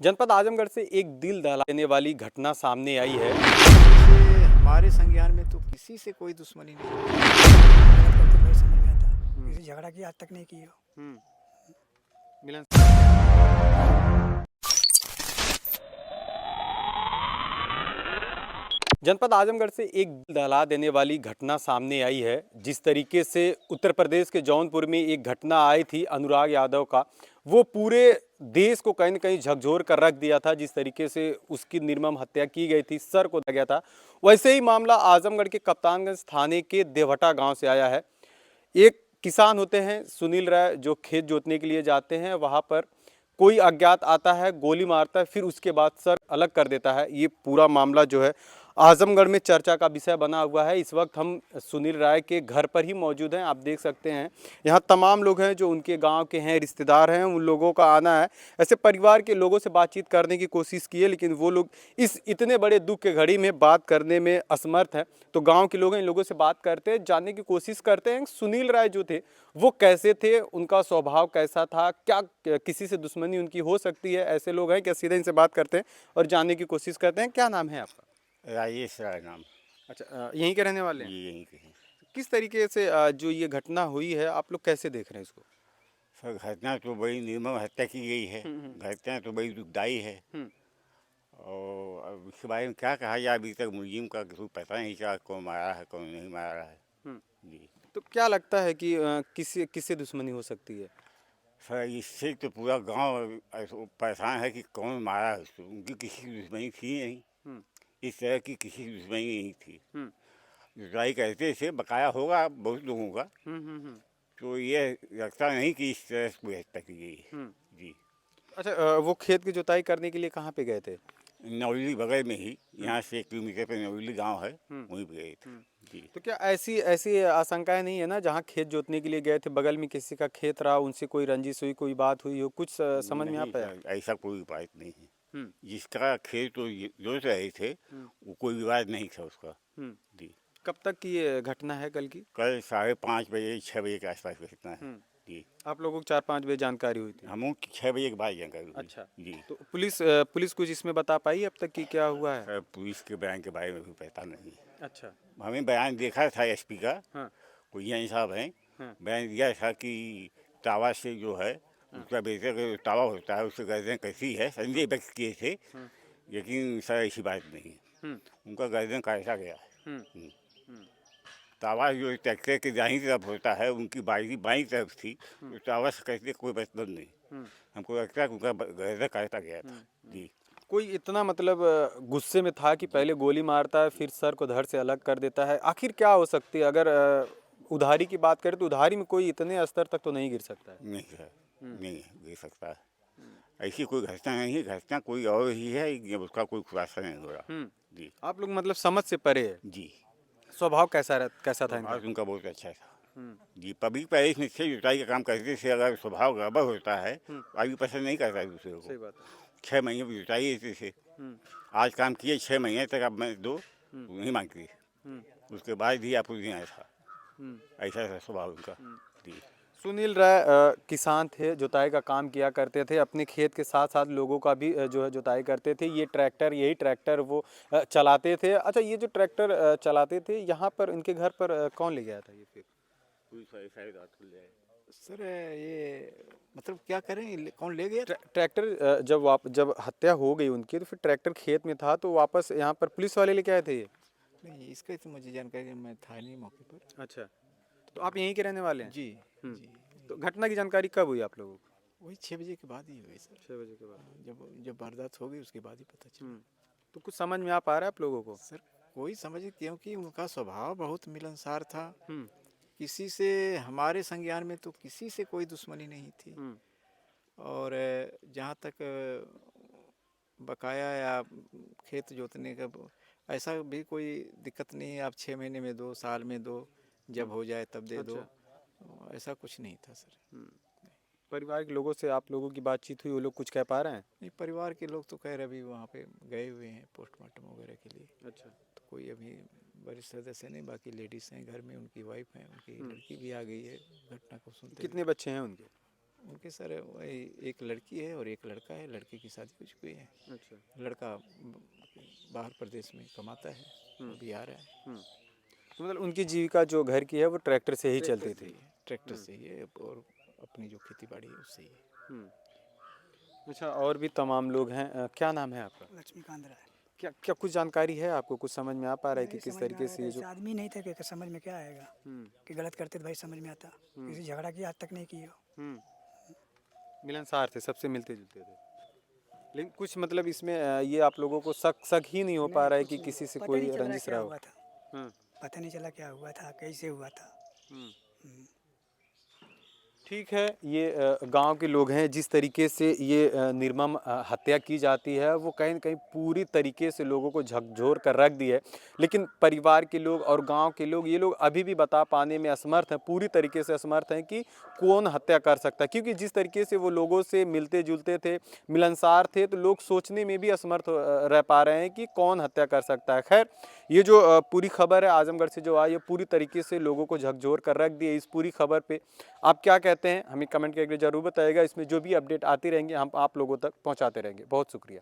जनपद आजमगढ़ से एक दिल दहला देने वाली घटना सामने आई है। से हमारे संज्ञान में तो किसी से कोई दुश्मनी नहीं है। मेहनत करते भाई समझ में आता। किसी झगड़ा की आज तक नहीं की हो। मिलन जनपद आजमगढ़ से एक दिल दहला देने वाली घटना सामने आई है। जिस तरीके से उत्तर प्रदेश के जौनपुर में एक घटना आई थी अनुराग यादव का, वो पूरे देश को कहीं न कहीं झकझोर कर रख दिया था। जिस तरीके से उसकी निर्मम हत्या की गई थी, सर को दिया गया था, वैसे ही मामला आजमगढ़ के कप्तानगंज थाने के देवहटा गांव से आया है। एक किसान होते हैं सुनील राय, जो खेत जोतने के लिए जाते हैं। वहां पर कोई अज्ञात आता है, गोली मारता है, फिर उसके बाद सर अलग कर देता है। ये पूरा मामला जो है आजमगढ़ में चर्चा का विषय बना हुआ है। इस वक्त हम सुनील राय के घर पर ही मौजूद हैं। आप देख सकते हैं यहाँ तमाम लोग हैं जो उनके गांव के हैं, रिश्तेदार हैं, उन लोगों का आना है। ऐसे परिवार के लोगों से बातचीत करने की कोशिश की है, लेकिन वो लोग इस इतने बड़े दुख के घड़ी में बात करने में असमर्थ हैं। तो गाँव के लोग इन लोगों से बात करते हैं, जानने की कोशिश करते हैं सुनील राय जो थे वो कैसे थे, उनका स्वभाव कैसा था, क्या किसी से दुश्मनी उनकी हो सकती है। ऐसे लोग हैं क्या, सीधे इनसे बात करते हैं और जानने की कोशिश करते हैं। क्या नाम है आपका? राजेश राय नाम। अच्छा, यहीं के रहने वाले हैं? ये यहीं के हैं। किस तरीके से जो ये घटना हुई है, आप लोग कैसे देख रहे हैं इसको? सर, घटना तो बड़ी निर्मम हत्या की गई है। घटना तो बड़ी दुखदाई है। और अब इसके बारे में क्या कहा जाए, अभी तक मुलजिम का कुछ पता नहीं चला, कौन मारा है कौन नहीं मारा है। जी तो क्या लगता है कि किसी किससे दुश्मनी हो सकती है? सर, इससे तो पूरा गांव परेशान है कि कौन मारा है उसको। उनकी किसी की दुश्मनी थी नहीं, इस तरह की किसी की दुश्मनी नहीं थी। जुताई कहते थे, बकाया होगा बहुत लोगों का, तो ये लगता नहीं कि इस तरह से कोई हत्या की गई है। जी अच्छा, वो खेत की जुताई करने के लिए कहाँ पे गए थे? नवली बगल में ही, यहाँ से 1 किलोमीटर पे नवली गांव है, वहीं पे गए थे। जी तो क्या ऐसी ऐसी आशंकाएं नहीं है ना, जहाँ खेत जोतने के लिए गए थे, बगल में किसी का खेत रहा, उनसे कोई रंजिश हुई, कोई बात हुई हो, कुछ समझ में आ नहीं पाया? सर, ऐसा कोई बात नहीं है। हम्म जिसका खेत तो जोत रहे थे, वो कोई विवाद नहीं था उसका। हम्म जी कब तक की ये घटना है, कल की? कल 5:30 6 बजे के आसपास घटना है। जी आप लोगों को 4-5 बजे जानकारी हुई थी? हम 6 बजे के बाद जानकारी हुई। अच्छा। जी तो पुलिस पुलिस कुछ इसमें बता पाई अब तक कि क्या हुआ है? सर, पुलिस के बयान के बारे में भी पता नहीं। अच्छा। हमें बयान देखा था एसपी का, हाँ कोई साहब हैं, हाँ बयान दिया था कि तावा से जो है, उसका बेटे का जो तावा होता है उससे गर्दन कैसी है, संदेह व्यक्त किए थे। लेकिन सर, ऐसी बात नहीं है, उनका गर्दन काटा गया है। तावा जो ट्रैक्टर के दाहिनी तरफ होता है, उनकी बाई बाईं तरफ थी, तो तावा से कैसे कोई मतलब नहीं। हमको लगता है कि उनका गर्दन काटा गया था। जी कोई इतना मतलब गुस्से में था कि पहले गोली मारता है, फिर सर को धड़ से अलग कर देता है? आखिर क्या हो सकती है? अगर उधारी की बात करें तो उधारी में कोई इतने स्तर तक तो नहीं गिर सकता है। नहीं सर, नहीं गिर सकता है। ऐसी कोई घटना नहीं है, घटना कोई और ही है, जब उसका कोई खुलासा नहीं हो रहा। जी आप लोग मतलब समझ से परे है। जी स्वभाव कैसा था इनका? स्वभाव उनका बहुत अच्छा था। जी पब्लिक पैरिस में से जुताई का काम करते थे। अगर स्वभाव गड़बड़ होता है तो आगे पसंद नहीं करता है दूसरे सही को। बात 6 महीने में जुताई देते थे। आज काम किए 6 महीने तक, अब मैं दो नहीं मांगती। उसके बाद भी आपको नहीं आया था। ऐसा था स्वभाव उनका। जी सुनील राय किसान थे, जुताई का काम किया करते थे, अपने खेत के साथ साथ लोगों का भी जो है जुताई करते थे। यही ट्रैक्टर वो चलाते थे। अच्छा, ये जो ट्रैक्टर चलाते थे, यहाँ पर इनके घर पर कौन ले गया था ये फिर? सर ये मतलब क्या करें, कौन ले गया? ट्रैक्टर जब हत्या हो गई उनकी, तो फिर ट्रैक्टर खेत में था, तो वापस यहाँ पर पुलिस वाले लेके आए थे ये? नहीं, इसका तो मुझे जानकारी, मैं था नहीं मौके पर। अच्छा, तो आप यहीं के रहने वाले हैं? जी जी तो घटना की जानकारी कब हुई आप लोगों को? वही 6 बजे के बाद ही हुई सर। 6 बजे के बाद? जब जब वारदात हो गई उसके बाद ही पता चला। तो कुछ समझ में आ पा रहा है आप लोगों को? सर कोई समझ, क्योंकि उनका स्वभाव बहुत मिलनसार था। हम्म किसी से, हमारे संज्ञान में तो किसी से कोई दुश्मनी नहीं थी। और जहाँ तक बकाया या खेत जोतने का, ऐसा भी कोई दिक्कत नहीं है। आप 6 महीने में दो, साल में दो, जब हो जाए तब दे दो। ऐसा कुछ नहीं था सर। परिवार के लोगों से आप लोगों की बातचीत हुई, वो लोग कुछ कह पा रहे हैं? नहीं, परिवार के लोग तो कह रहे अभी वहाँ पे गए हुए हैं पोस्टमार्टम वगैरह के लिए। अच्छा। तो कोई अभी वरिष्ठ सदस्य नहीं, बाकी लेडीज़ हैं घर में, उनकी वाइफ हैं, उनकी लड़की भी आ गई है घटना को सुनते कितने बच्चे हैं उनके? उनके सर वही एक लड़की है और एक लड़का है। लड़के की शादी हो चुकी है। अच्छा। लड़का बाहर प्रदेश में कमाता है, वो भी आ रहा है। तो मतलब उनकी जीविका जो घर की है वो ट्रैक्टर से ही चलती थी। ट्रैक्टर से ही है और अपनी जो खेती बाड़ी है उससे ही है। अच्छा, और भी तमाम लोग हैं। क्या नाम है आपका? लक्ष्मीकांत राय। क्या क्या कुछ जानकारी है आपको? कुछ समझ में आ पा रहा है कि नहीं किस समझ में आ तरीके रहा से था, ये जो ऐसे आदमी नहीं थे कि समझ में क्या आएगा कि गलत करते तो भाई समझ में आता। किसी झगड़ा की आज तक नहीं की हो। मिलनसार थे, सबसे मिलते जुलते थे, लेकिन कुछ मतलब इसमें ये आप लोगों को शक ही नहीं हो पा रहा है कि किसी से पता कोई नहीं चल रहा रंजिश क्या रहा हो? हुआ था। पता नहीं चला क्या हुआ था, कैसे हुआ था। ठीक है, ये गांव के लोग हैं। जिस तरीके से ये निर्मम हत्या की जाती है वो कहीं न कहीं पूरी तरीके से लोगों को झकझोर कर रख दी है। लेकिन परिवार के लोग और गांव के लोग, ये लोग अभी भी बता पाने में असमर्थ हैं, पूरी तरीके से असमर्थ हैं कि कौन हत्या कर सकता है। क्योंकि जिस तरीके से वो लोगों से मिलते जुलते थे, मिलनसार थे, तो लोग सोचने में भी असमर्थ रह पा रहे हैं कि कौन हत्या कर सकता है। खैर, ये जो पूरी खबर है आजमगढ़ से जो आई, ये पूरी तरीके से लोगों को झकझोर कर रख दी है। इस पूरी खबर पे आप क्या कहते हैं, हमें कमेंट करके जरूर बताइएगा। इसमें जो भी अपडेट आती रहेंगी हम आप लोगों तक पहुंचाते रहेंगे। बहुत शुक्रिया।